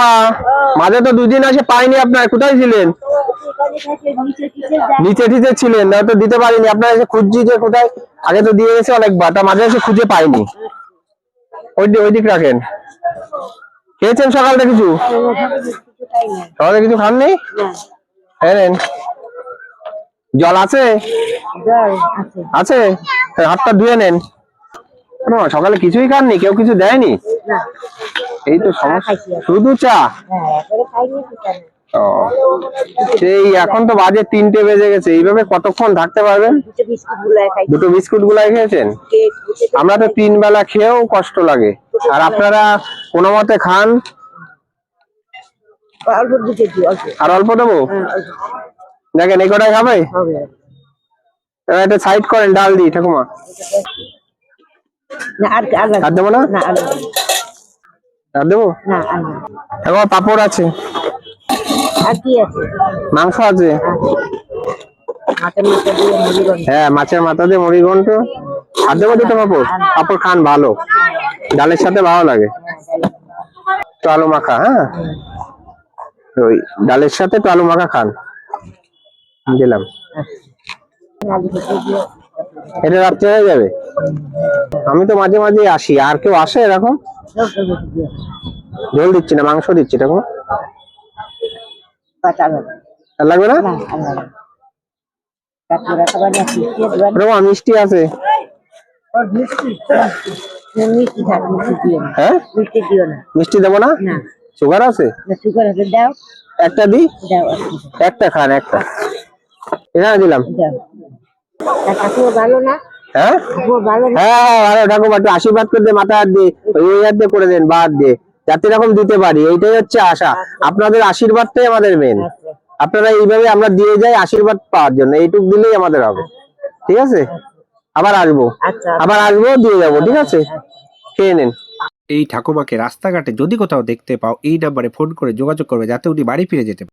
ঠাকুমা, মাঝে তো 2 দিন আসে পাইনি আপনার, কোথায় ছিলেন? নিচে টিচে ছিলেন, না তো দিতে পারিনি। আপনার এসে খুঁজছি যে কোথায়, আগে তো দিয়ে গেছে অনেকবার, তা মাঝে এসে খুঁজে পাইনি। ওই দিক রাখেন। খেয়েছেন সকালটা কিছু? সকালে কিছু খাননি? নেন। জল আছে? আছে, হাতটা ধুয়ে নেন। সকালে কিছুই খাননি? কেউ কিছু দেয়নি? এই তো সমস্যা, শুধু চা? সেই এখন তো বাজে 3টে বেজে গেছে, এইভাবে কতক্ষণ থাকতে পারবেন? 2টো বিস্কুট গুলাই খেয়েছেন? আমরা তো 3 বেলা খেয়েও কষ্ট লাগে, আর আপনারা কোনো মতে খান। আর অল্প দেবো? দেখেন এই কটাই খাবে? একটা সাইড করেন, ডাল দিই ঠাকুমা। আর দেবো না? আর দেবো? এখন পাপড় আছে, মাংস আছে। হ্যাঁ, মাছের মাথা দিয়ে মুড়ি ঘন্ট। আর দেবো 2টো পাপড়? পাপড় খান, ভালো, ডালের সাথে ভালো লাগে। তো আলু মাখা, হ্যাঁ ওই ডালের সাথে তো আলু মাখা খান, দিলাম। এটা রাত্রে হয়ে যাবে? আমি তো মাঝে মাঝে আসি, আর কেউ আসে এরকম? ঝোল দিচ্ছি না, মাংস দিচ্ছি। ঠাকুমা লাগবে না? মিষ্টি আছে? হ্যাঁ, মিষ্টি দেবো না? সুগার আছে? একটা দিই? একটা খান, একটা এখানে দিলাম। হ্যাঁ হ্যাঁ ভালো। ঠাকুমা একটু আশীর্বাদ করে দিয়ে, মাথা হাত দিয়ে, ওই হাত দিয়ে করে দেন, বাদ দিয়ে, যাতে এরকম দিতে পারি, এইটাই হচ্ছে আশা। আপনাদের আশীর্বাদটাই আমাদের মেন। আপনারা এইভাবে আমরা দিয়ে যাই আশীর্বাদ পাওয়ার জন্য, এইটুক দিলেই আমাদের হবে। ঠিক আছে, আবার আসবো, দিয়ে যাবো। ঠিক আছে, খেয়ে নেন। এই ঠাকুমাকে রাস্তাঘাটে যদি কোথাও দেখতে পাও, এই নাম্বারে ফোন করে যোগাযোগ করবে, যাতে উনি বাড়ি ফিরে যেতে পারেন।